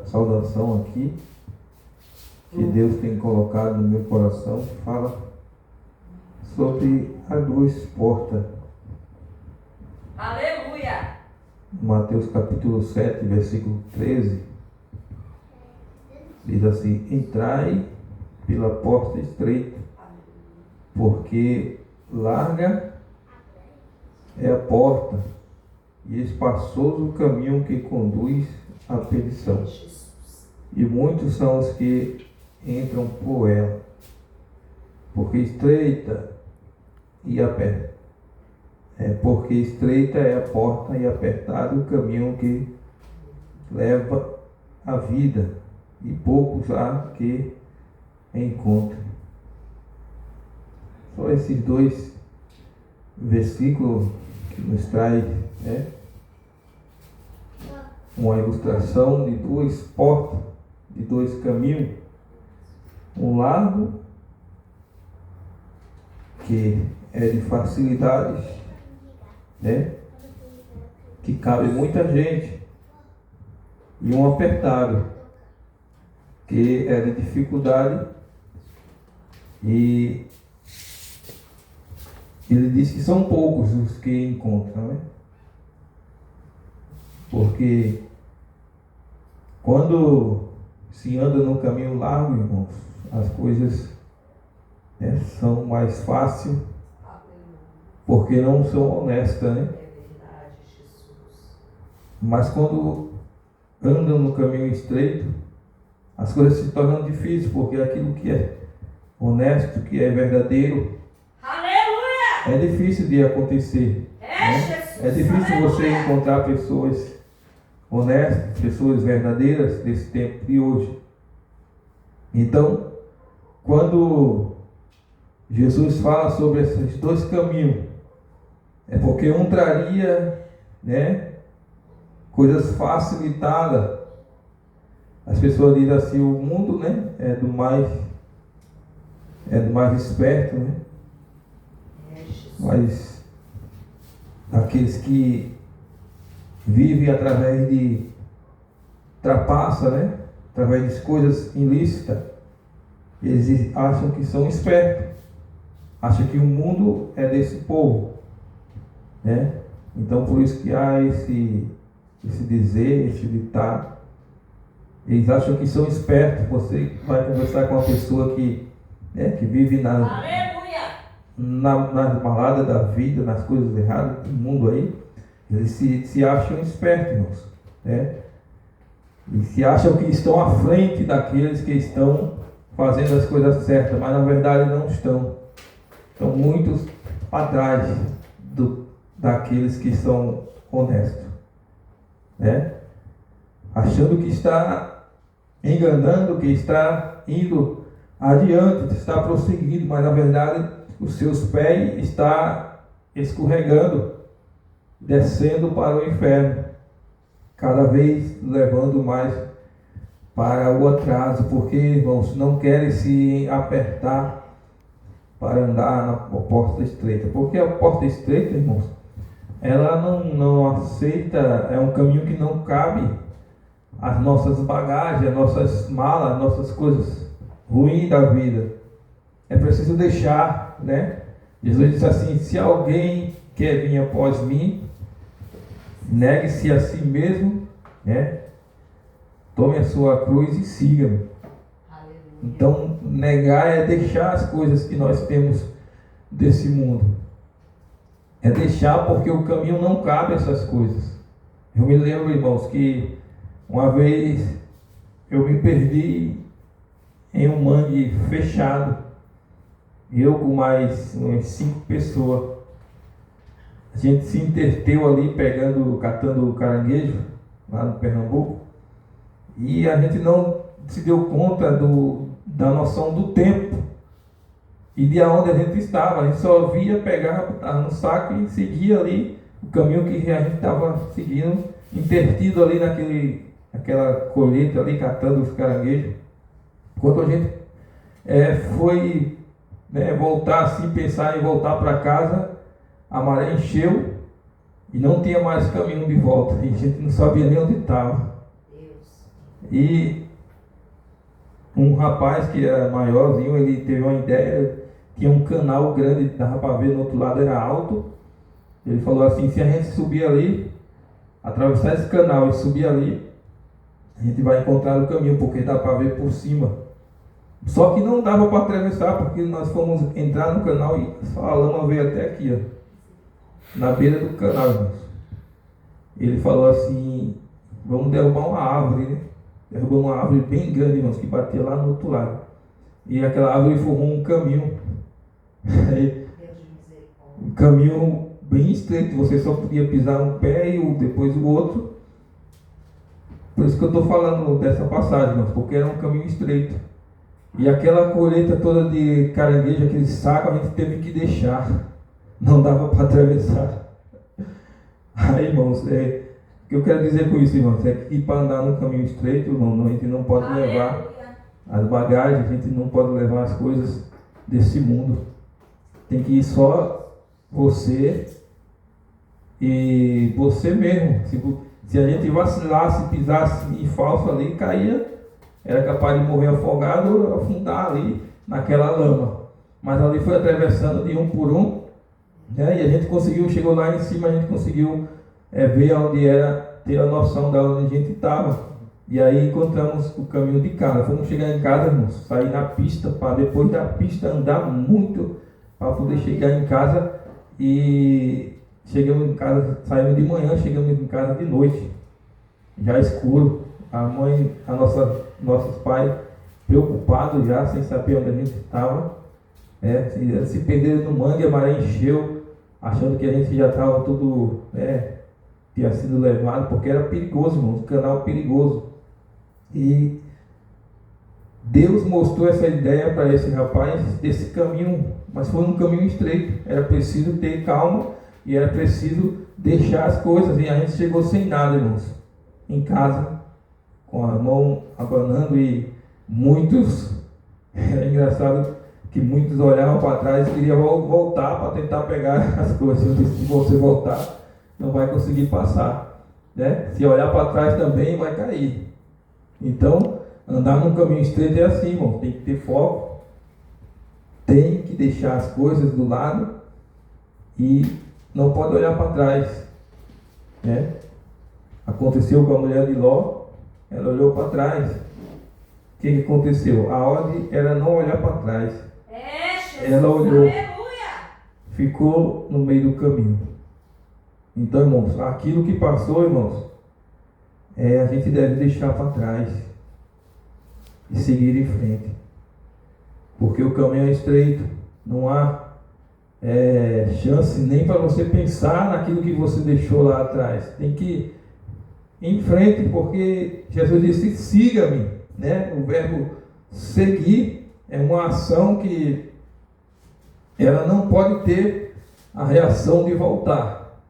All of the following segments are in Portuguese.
saudação aqui, que Deus tem colocado no meu coração, que fala sobre as duas portas. Aleluia! Mateus capítulo 7, versículo 13, diz assim: entrai pela porta estreita, porque larga é a porta e espaçoso o caminho que conduz à perdição, e muitos são os que entram por ela, porque estreita é a porta e apertado o caminho que leva à vida, e poucos há que encontrem. Só esses dois versículos que nos traz uma ilustração de duas portas, de dois caminhos, um largo que é de facilidades, que cabe muita gente, e um apertado que é de dificuldade, e ele diz que são poucos os que encontram, Porque quando se anda no caminho largo, irmãos, as coisas são mais fáceis, porque não são honestas, É verdade, Jesus. Mas quando andam no caminho estreito, as coisas se tornam difíceis, porque aquilo que é honesto, que é verdadeiro, Aleluia! é difícil de acontecer. Jesus! É difícil você Aleluia! encontrar pessoas honestas, pessoas verdadeiras desse tempo de hoje. Então, quando Jesus fala sobre esses dois caminhos, é porque um traria, coisas facilitadas. As pessoas dizem assim: o mundo, é do mais esperto, Mas aqueles que vivem através de trapaça, através de coisas ilícitas, eles acham que são espertos, acham que o mundo é desse povo, Então por isso que há esse dizer, esse ditado. Eles acham que são espertos. Você vai conversar com uma pessoa que vive nas baladas da vida, nas coisas erradas do mundo aí. Eles se acham espertos, irmãos, E se acham que estão à frente daqueles que estão fazendo as coisas certas, mas na verdade não estão. Estão muitos atrás daqueles que são honestos, Achando que está enganando, que está indo adiante, está prosseguindo, mas na verdade os seus pés estão escorregando, descendo para o inferno, cada vez levando mais para o atraso, porque, irmãos, não querem se apertar para andar na porta estreita, porque a porta estreita, irmãos, ela não aceita, é um caminho que não cabe as nossas bagagens, as nossas malas, as nossas coisas ruins da vida. É preciso deixar, Jesus disse assim: se alguém quer vir após mim, negue-se a si mesmo, tome a sua cruz e siga-me. Então, negar é deixar as coisas que nós temos desse mundo. É deixar, porque o caminho não cabe essas coisas. Eu me lembro, irmãos, que uma vez eu me perdi em um mangue fechado. Eu com mais umas 5 pessoas. A gente se entreteu ali catando caranguejo lá no Pernambuco. E a gente não se deu conta da noção do tempo e de onde a gente estava. A gente só via, pegava, botava no saco e seguia ali o caminho que a gente estava seguindo, intertido ali naquela colheita ali, catando os caranguejos. Quando a gente foi voltar assim, pensar em voltar para casa, a maré encheu e não tinha mais caminho de volta, e a gente não sabia nem onde estava. E um rapaz que era maiorzinho, ele teve uma ideia, tinha um canal grande, dava para ver no outro lado, era alto. Ele falou assim, se a gente subir ali, atravessar esse canal e subir ali, a gente vai encontrar o caminho, porque dá para ver por cima. Só que não dava para atravessar, porque nós fomos entrar no canal e só a lama veio até aqui, ó, na beira do canal, irmãos. Ele falou assim, vamos derrubar uma árvore, né? Derrubou uma árvore bem grande, irmãos, que batia lá no outro lado. E aquela árvore formou um caminho. Um caminho bem estreito, você só podia pisar um pé e depois o outro. Por isso que eu estou falando dessa passagem, irmãos, porque era um caminho estreito. E aquela colheita toda de caranguejo, aquele saco, a gente teve que deixar. Não dava para atravessar. Aí, irmãos, o que eu quero dizer com isso, irmãos, é que para andar num caminho estreito, irmão, a gente não pode levar as bagagens, a gente não pode levar as coisas desse mundo. Tem que ir só você e você mesmo. Se a gente vacilasse, pisasse em falso ali, caía, era capaz de morrer afogado ou afundar ali naquela lama. Mas ali foi atravessando de um por um, né? E a gente conseguiu, chegou lá em cima, a gente conseguiu ver onde era, ter a noção de onde a gente estava. E aí encontramos o caminho de casa. Fomos chegar em casa, irmãos, sair na pista, para depois da pista andar muito para poder chegar em casa. E chegamos em casa, saímos de manhã, chegamos em casa de noite, já escuro. A mãe, nossos pais preocupados já, sem saber onde a gente estava, se perderam no mangue, a maré encheu, achando que a gente já estava tudo, tinha sido levado, porque era perigoso, irmão, um canal perigoso. E Deus mostrou essa ideia para esse rapaz, desse caminho, mas foi um caminho estreito. Era preciso ter calma e era preciso deixar as coisas. E a gente chegou sem nada, irmãos, em casa, com a mão abanando, e muitos, era engraçado que muitos olhavam para trás e queriam voltar para tentar pegar as coisas. Eu disse, se você voltar, não vai conseguir passar, né? Se olhar para trás também, vai cair. Então, andar num caminho estreito é assim, irmão, tem que ter foco, tem que deixar as coisas do lado e não pode olhar para trás, né? Aconteceu com a mulher de Ló, ela olhou para trás. O que aconteceu? A ordem era não olhar para trás. Ela olhou, ficou no meio do caminho. Então, irmãos, aquilo que passou, irmãos, a gente deve deixar para trás e seguir em frente, porque o caminho é estreito, não há chance nem para você pensar naquilo que você deixou lá atrás. Tem que ir em frente, porque Jesus disse, siga-me, né? O verbo seguir é uma ação que ela não pode ter a reação de voltar.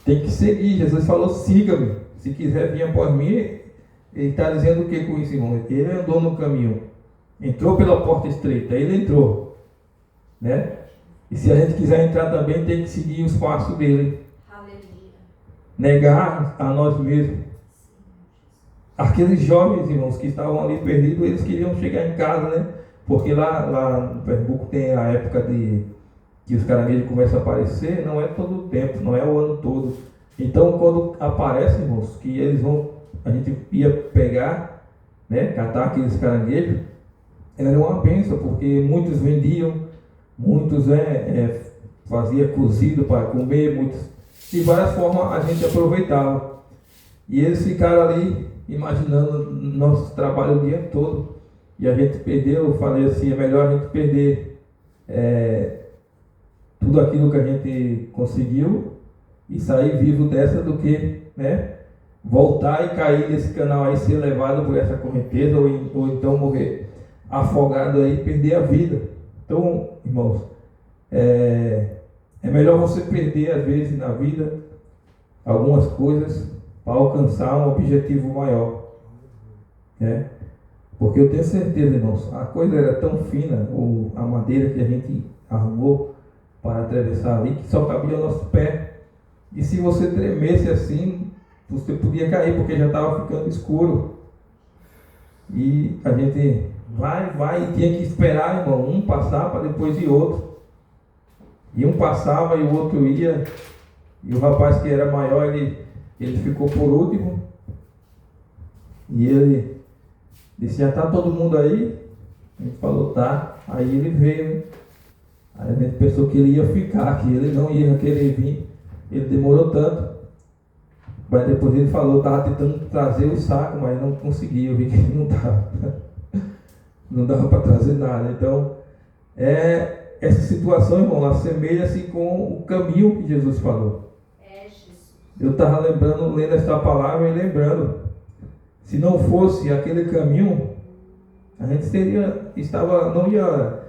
Tem que seguir. Jesus falou, siga-me, se quiser vir após mim. Ele está dizendo o que com isso, irmão? Ele andou no caminho, entrou pela porta estreita, ele entrou, né? E se a gente quiser entrar também, tem que seguir os passos dele. Aleluia. Negar a nós mesmos. Aqueles jovens, irmãos, que estavam ali perdidos, eles queriam chegar em casa, né? Porque lá no Pernambuco tem a época que os caranguejos começam a aparecer, não é todo o tempo, não é o ano todo. Então, quando aparecem, irmãos, que eles vão, a gente ia pegar, né, catar aqueles caranguejos, era uma bênção, porque muitos vendiam, muitos fazia cozido para comer, muitos, de várias formas a gente aproveitava. E eles ficaram ali imaginando nosso trabalho o dia todo. E a gente perdeu, eu falei assim, é melhor a gente perder tudo aquilo que a gente conseguiu e sair vivo dessa do que, né, voltar e cair nesse canal aí, ser levado por essa correnteza ou então morrer afogado aí e perder a vida. Então, irmãos, é melhor você perder às vezes na vida algumas coisas para alcançar um objetivo maior, né? Porque eu tenho certeza, irmãos, a coisa era tão fina, a madeira que a gente arrumou para atravessar ali, que só cabia o nosso pé. E se você tremesse assim, você podia cair porque já estava ficando escuro. E a gente vai e tinha que esperar, irmão, um passar para depois ir outro. E um passava e o outro ia. E o rapaz que era maior, ele ficou por último. E ele disse, já está todo mundo aí? A gente falou, tá. Aí ele veio, né? Aí a gente pensou que ele ia ficar, que ele não ia querer vir. Ele demorou tanto. Mas depois ele falou, estava tentando trazer o saco, mas não conseguia. Eu vi que não dava. Não dava para trazer nada. Então, essa situação, irmão, assemelha-se com o caminho que Jesus falou. Eu estava lembrando, lendo essa palavra e lembrando. Se não fosse aquele caminho, a gente não ia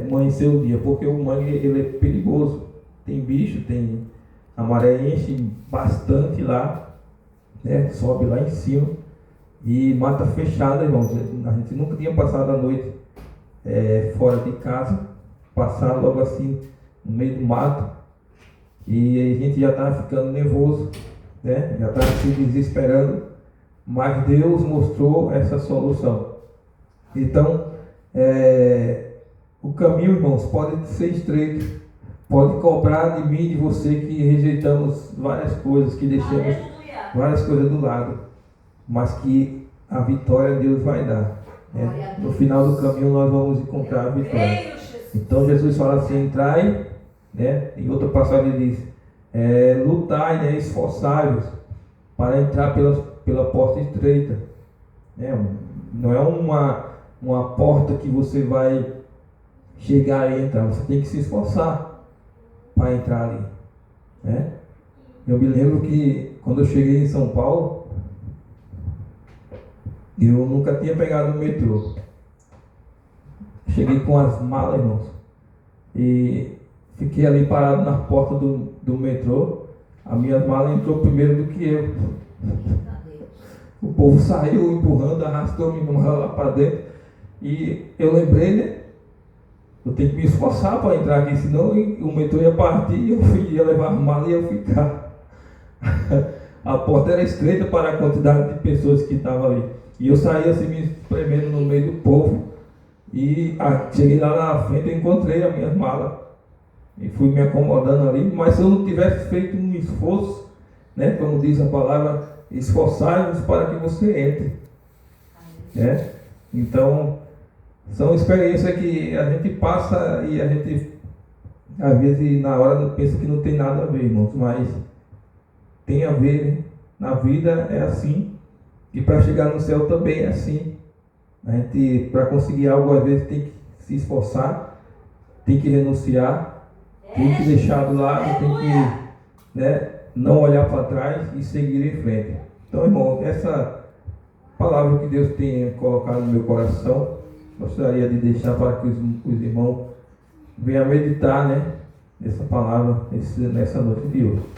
amanhecer o dia, porque o mangue ele é perigoso. Tem bicho, a maré enche bastante lá, né? Sobe lá em cima e mata fechada, irmãos. A gente nunca tinha passado a noite fora de casa, passar logo assim no meio do mato, e a gente já estava ficando nervoso, né? Já estava se desesperando, mas Deus mostrou essa solução. Então, o caminho, irmãos, pode ser estreito, pode cobrar de mim e de você que rejeitamos várias coisas, que deixamos várias coisas do lado, mas que a vitória Deus vai dar, né? No final do caminho nós vamos encontrar a vitória. Então Jesus fala assim, entrai, né? Em outra passagem ele diz, lutai, né? Esforçai-vos para entrar pela porta estreita, né? Não é uma porta que você vai chegar e entrar, você tem que se esforçar para entrar ali, né? Eu me lembro que quando eu cheguei em São Paulo, eu nunca tinha pegado o metrô. Cheguei com as malas, irmãos, e fiquei ali parado na porta do metrô. A minha mala entrou primeiro do que eu. O povo saiu empurrando, arrastou minha mala lá para dentro. E eu lembrei, né? Eu tenho que me esforçar para entrar aqui, senão o metrô ia partir e eu ia levar a mala e ia ficar. A porta era estreita para a quantidade de pessoas que estavam ali. E eu saí assim me espremendo no meio do povo. E cheguei lá na frente e encontrei a minha mala. E fui me acomodando ali. Mas se eu não tivesse feito um esforço, né, como diz a palavra, esforçai-vos para que você entre. Né? Então, são experiências que a gente passa e a gente, às vezes, na hora pensa que não tem nada a ver, irmãos. Mas tem a ver, né? Na vida é assim. E para chegar no céu também é assim. A gente, para conseguir algo, às vezes tem que se esforçar, tem que renunciar, tem que deixar do lado, tem que, né, não olhar para trás e seguir em frente. Então, irmão, essa palavra que Deus tem colocado no meu coração, gostaria de deixar para que os irmãos venham meditar, né, nessa palavra nessa noite de hoje.